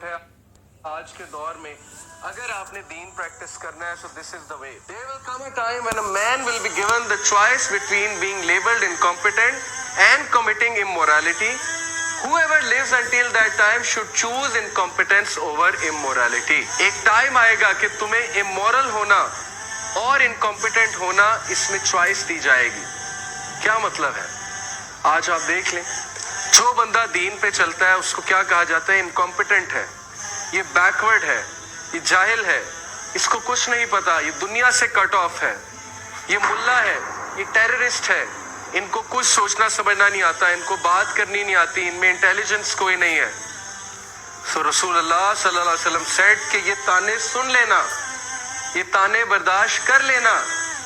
ہے آج کے دور میں. اگر آپ نے دین پریکٹس کرنا ہے so this is the way. There will come a time when a man will be given the choice between being labeled incompetent and committing immorality. Whoever lives until that time should choose incompetence over immorality. ایک time آئے گا کہ تمہیں immoral ہونا اور incompetent ہونا اس میں choice دی جائے گی. کیا مطلب ہے؟ آج آپ دیکھ لیں جو بندہ دین پہ چلتا ہے اس کو کیا کہا جاتا ہے؟ انکمپیٹنٹ ہے, یہ بیکورڈ ہے, یہ جاہل ہے, اس کو کچھ نہیں پتا, یہ دنیا سے کٹ آف ہے, یہ ملا ہے, یہ ٹیررسٹ ہے, ان کو کچھ سوچنا سمجھنا نہیں آتا, ان کو بات کرنی نہیں آتی, ان میں انٹیلیجنس کوئی نہیں ہے. سو رسول اللہ صلی اللہ علیہ وسلم سیڈ کہ یہ تانے سن لینا, یہ تانے برداشت کر لینا,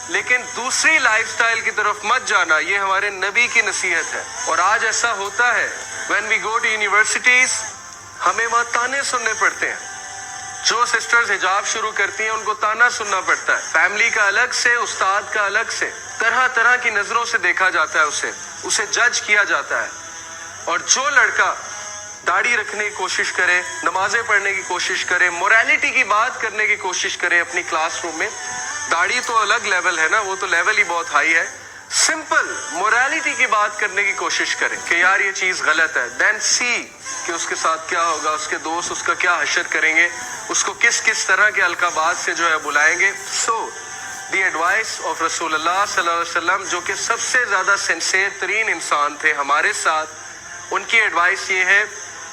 لیکن دوسری لائف سٹائل کی طرف مت جانا. یہ ہمارے نبی کی نصیحت ہے. اور آج ایسا ہوتا ہے when we go to universities ہمیں وہاں تانے سننے پڑتے ہیں. جو سسٹرز حجاب شروع کرتی ہیں ان کو تانا سننا پڑتا ہے. فیملی کا الگ سے, استاد کا الگ سے, طرح طرح کی نظروں سے دیکھا جاتا ہے, اسے جج کیا جاتا ہے. اور جو لڑکا داڑھی رکھنے کی کوشش کرے, نمازیں پڑھنے کی کوشش کرے, موریلٹی کی بات کرنے کی کوشش کرے اپنی کلاس روم میں, داڑھی تو الگ لیول ہے نا, وہ تو لیول ہی بہت ہائی ہے, سمپل موریلٹی کی بات کرنے کی کوشش کرے کہ یار یہ چیز غلط ہے, دین سی کہ اس کے ساتھ کیا ہوگا, اس کے دوست اس کا کیا حشر کریں گے, اس کو کس کس طرح کے القابات سے جو ہے بلائیں گے. سو دی ایڈوائس آف رسول اللہ صلی اللہ علیہ وسلم, جو کہ سب سے زیادہ سنسیئر ترین انسان تھے ہمارے ساتھ, ان کی ایڈوائس یہ ہے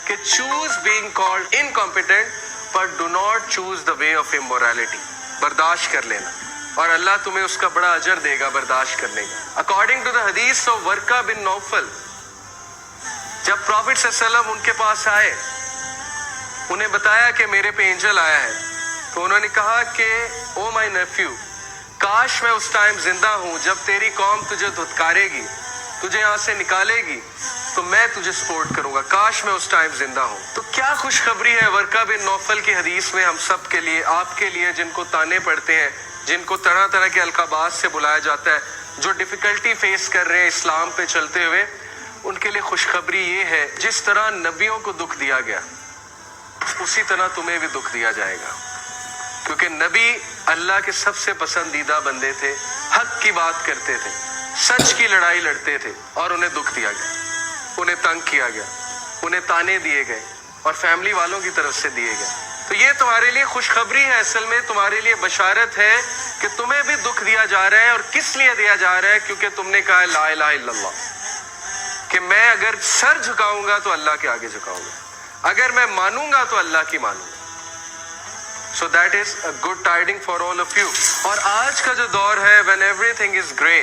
کہ choose being called incompetent but do not choose the way of immorality. برداشت کر لینا اور اللہ تمہیں اس کا بڑا اجر دے گا برداشت کرنے کا. اکارڈنگ ٹو دا حدیث آف ورقہ بن نوفل, جب پروفٹ صلی اللہ علیہ وسلم ان کے پاس آئے, انہیں بتایا کہ میرے پہ اینجل آیا ہے, تو انہوں نے کہا کہ او مائی نیفیو, کاش میں اس ٹائم زندہ ہوں جب تیری قوم تجھے دھتکارے گی, تجھے یہاں سے نکالے گی, تو میں تجھے سپورٹ کروں گا, کاش میں اس ٹائم زندہ ہوں. تو کیا خوشخبری ہے ورقہ بن نوفل کی حدیث میں ہم سب کے لیے, آپ کے لیے, جن کو تانے پڑتے ہیں, جن کو طرح طرح کے القابات سے بلایا جاتا ہے, جو ڈیفیکلٹی فیس کر رہے ہیں اسلام پہ چلتے ہوئے. ان کے لیے خوشخبری یہ ہے, جس طرح نبیوں کو دکھ دیا گیا اسی طرح تمہیں بھی دکھ دیا جائے گا, کیونکہ نبی اللہ کے سب سے پسندیدہ بندے تھے, حق کی بات کرتے تھے, سچ کی لڑائی لڑتے تھے, اور انہیں دکھ دیا گیا, انہیں تنگ کیا گیا, انہیں تانے دیے گئے, اور فیملی والوں کی طرف سے دیے گئے. تو یہ تمہارے لیے خوشخبری ہے, اصل میں تمہارے لیے بشارت ہے کہ تمہیں بھی دکھ دیا جا رہا ہے. اور کس لیے دیا جا رہا ہے؟ کیونکہ تم نے کہا لا الہ الا اللہ, کہ میں اگر سر جھکاؤں گا تو اللہ کے آگے جھکاؤں گا, اگر میں مانوں گا تو اللہ کی مانوں گا. So that is a good tiding for all of you. اور آج کا جو دور ہے when everything is grey,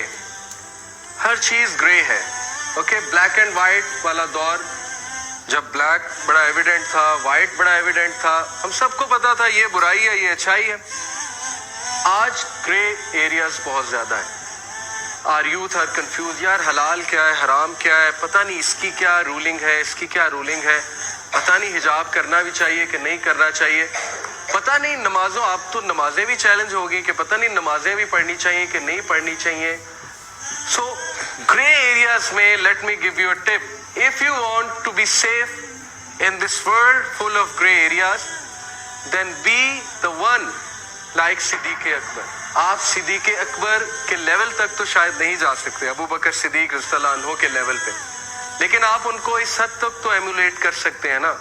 ہر چیز گرے ہے, اوکے, بلیک اینڈ وائٹ والا دور, جب بلیک بڑا ایویڈنٹ تھا, وائٹ بڑا ایویڈنٹ تھا, ہم سب کو پتا تھا یہ برائی ہے, یہ اچھائی ہے. آج گرے ایریاز بہت زیادہ ہیں. our youth are confused, یار حلال کیا ہے, حرام کیا ہے, پتہ نہیں اس کی کیا رولنگ ہے, اس کی کیا رولنگ ہے, پتہ نہیں حجاب کرنا بھی چاہیے کہ نہیں کرنا چاہیے, پتہ نہیں نمازوں, آپ تو نمازیں بھی چیلنج ہوگی کہ پتہ نہیں نمازیں بھی پڑھنی چاہیے کہ نہیں پڑھنی چاہیے. So gray areas میں let me give you a tip. If you want to be safe in this world full of gray areas, then be the one like صدیق اکبر. آپ صدیق اکبر کے لیول تک تو شاید نہیں جا سکتے, ابو بکر صدیق رضی اللہ عنہ کے لیول پہ, لیکن آپ ان کو اس حد تک تو ایمولیٹ کر سکتے ہیں نا.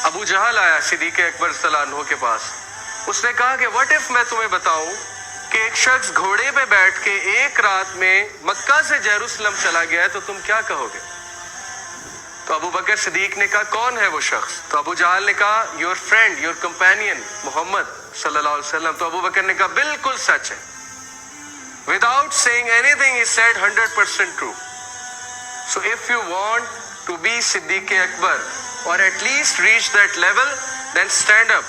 ابو جہل آیا صدیق اکبر رضی اللہ عنہ کے پاس, اس نے کہا کہ what if میں تمہیں بتاؤں کہ ایک شخص گھوڑے پہ بیٹھ کے ایک رات میں مکہ سے یروشلم چلا گیا ہے, تو تم کیا کہو گے؟ تو ابو بکر صدیق نے کہا کون ہے وہ شخص؟ تو ابو جہل نے کہا یور فرینڈ, یور کمپینین محمد صلی اللہ علیہ وسلم. تو ابو بکر نے کہا بالکل سچ ہے. Without saying anything he said 100% true. So if you want to be Siddiq Akbar or at least reach that level, then stand up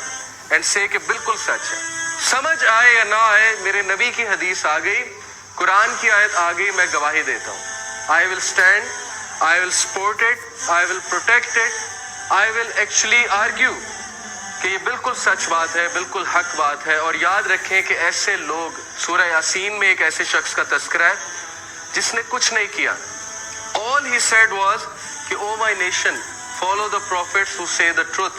and say کہ بالکل سچ ہے. سمجھ آئے یا نہ آئے, میرے نبی کی حدیث آ گئی, قرآن کی آیت آ گئی, میں گواہی دیتا ہوں. I will stand, I will support it, I will protect it, I will actually argue کہ یہ بالکل سچ بات ہے, بالکل حق بات ہے. اور یاد رکھیں کہ ایسے لوگ, سورہ یاسین میں ایک ایسے شخص کا تذکرہ ہے جس نے کچھ نہیں کیا. All he said was کہ oh my nation, follow the prophets who say the truth.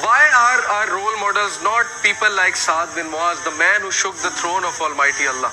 Why are our role models not people like Saad bin Muaz, the man who shook the throne of Almighty Allah?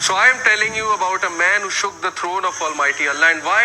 So I am telling you about a man who shook the throne of Almighty Allah. And why?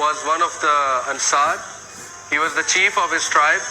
was one of the Ansar, he was the chief of his tribe,